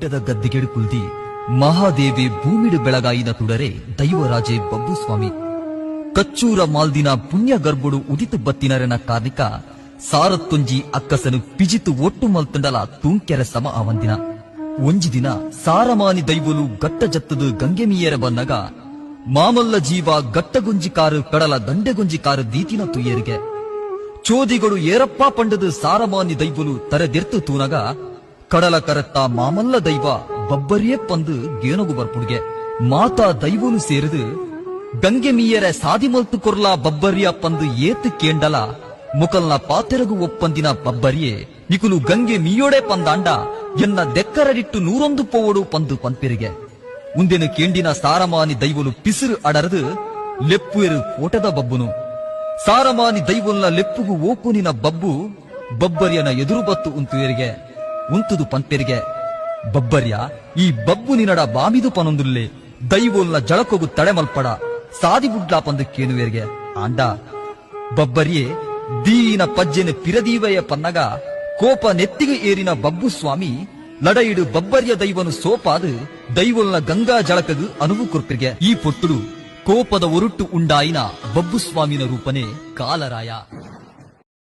ಗುಡ್ಡದ ಗದ್ದೆಗೆಡು ಕುಲ್ದಿ ಮಹಾದೇವಿ ಭೂಮಿಡು ಬೆಳಗಾಯಿನ ತುಡರೆ ದೈವರಾಜೆ ಬಬ್ಬು ಸ್ವಾಮಿ ಕಚ್ಚೂರ ಮಾಲ್ದಿನ ಪುಣ್ಯ ಗರ್ಭುಡು ಉದಿತು ಬತ್ತಿನರನ ಕಾರ್ಣಿಕ ಸಾರತ್ತೊಂಜಿ ಅಕ್ಕಸನು ಪಿಜಿತು ಒಟ್ಟು ಮಲ್ತಂಡಲ ತೂಂಕೆರ ಸಮ ಅವಂದಿನ ಒಂಜಿ ದಿನ ಸಾರಮಾನಿ ದೈವಲು ಗಟ್ಟ ಜತ್ತದು ಗಂಗೆ ಮೀಯರ ಬನ್ನಗ ಮಾಮಲ್ಲ ಜೀವ ಗಟ್ಟಗುಂಜಿ ಕಾರು ಕಡಲ ದಂಡೆಗುಂಜಿ ಕಾರು ದೀತಿನ ತುಯ್ಯರಿಗೆ ಚೋದಿಗಳು ಏರಪ್ಪ ಪಂಡದು ಸಾರಮಾನಿ ದೈವಲು ತರೆದೆರ್ತು ತೂನಗ ಕಡಲ ಕರತ್ತ ಮಾಮಲ್ಲ ದೈವ ಬಬ್ಬರಿಯೇ ಪಂದು ಗೇನೊಗು ಬರ್ಪುಡ್ಗೆ ಮಾತಾ ದೈವನು ಸೇರಿದು ಗಂಗೆ ಮೀಯರ ಸಾದಿ ಮಲ್ತು ಕೊರ್ಲ ಬಬ್ಬರಿಯ ಪಂದು ಏತು ಕೇಂಡಲ ಮುಕಲ್ನ ಪಾತೆರಗು ಒಪ್ಪಂದಿನ ಬಬ್ಬರಿಯೇ ನಿಕುಲು ಗಂಗೆ ಮೀಯೋಡೆ ಪಂದಾಂಡ ಎನ್ನ ದೆಕ್ಕರಡಿಟ್ಟು 101 ಪೋವಡು ಪಂದು ಪಂಪಿರಿಗೆ ಮುಂದೆನು ಕೇಂಡಿನ ಸಾರಮಾನಿ ದೈವಲು ಪಿಸಿರು ಅಡರದು ಲೆಪ್ಪುಯರು ಕೋಟದ ಬಬ್ಬುನು ಸಾರಮಾನಿ ದೈವಲ್ನ ಲೆಪ್ಪುಗು ಓಕುನಿನ ಬಬ್ಬು ಬಬ್ಬರಿಯನ ಎದುರು ಬತ್ತು ಉಂತುಯರಿಗೆ ಉಂತುದು ಪಂಪೆರಿಗೆ ಬಬ್ಬರ್ಯ ಈ ಬಬ್ಬು ನಿನಡ ಬಾಮಿದು ಪನೊಂದುಲ್ಲೆ ದೈವೋಲ್ನ ಜಳಕೊಗು ತಡೆಮಲ್ಪಡ ಸಾದಿ ಬುಡ್ಲಾ ಪಂದು ಕೇನುವೆರಿಗೆ ಆಂಡ ಬಬ್ಬರಿಯೇ ದೀನ ಪಜ್ಜೆನು ಪಿರದೀವಯ ಪನ್ನಗ ಕೋಪ ನೆತ್ತಿಗೆ ಏರಿನ ಬಬ್ಬು ಸ್ವಾಮಿ ಲಡಯಿಡು ಬಬ್ಬರಿಯ ದೈವನು ಸೋಪಾದು ದೈವಲ್ನ ಗಂಗಾ ಜಳಕಗು ಅನುವು ಕುರ್ಪಿಗೆ ಈ ಪೊಟ್ಟುಡು ಕೋಪದ ಒರುಟ್ಟು ಉಂಡಾಯಿನ ಬಬ್ಬು ಸ್ವಾಮಿನ ರೂಪನೆ ಕಾಲರಾಯ.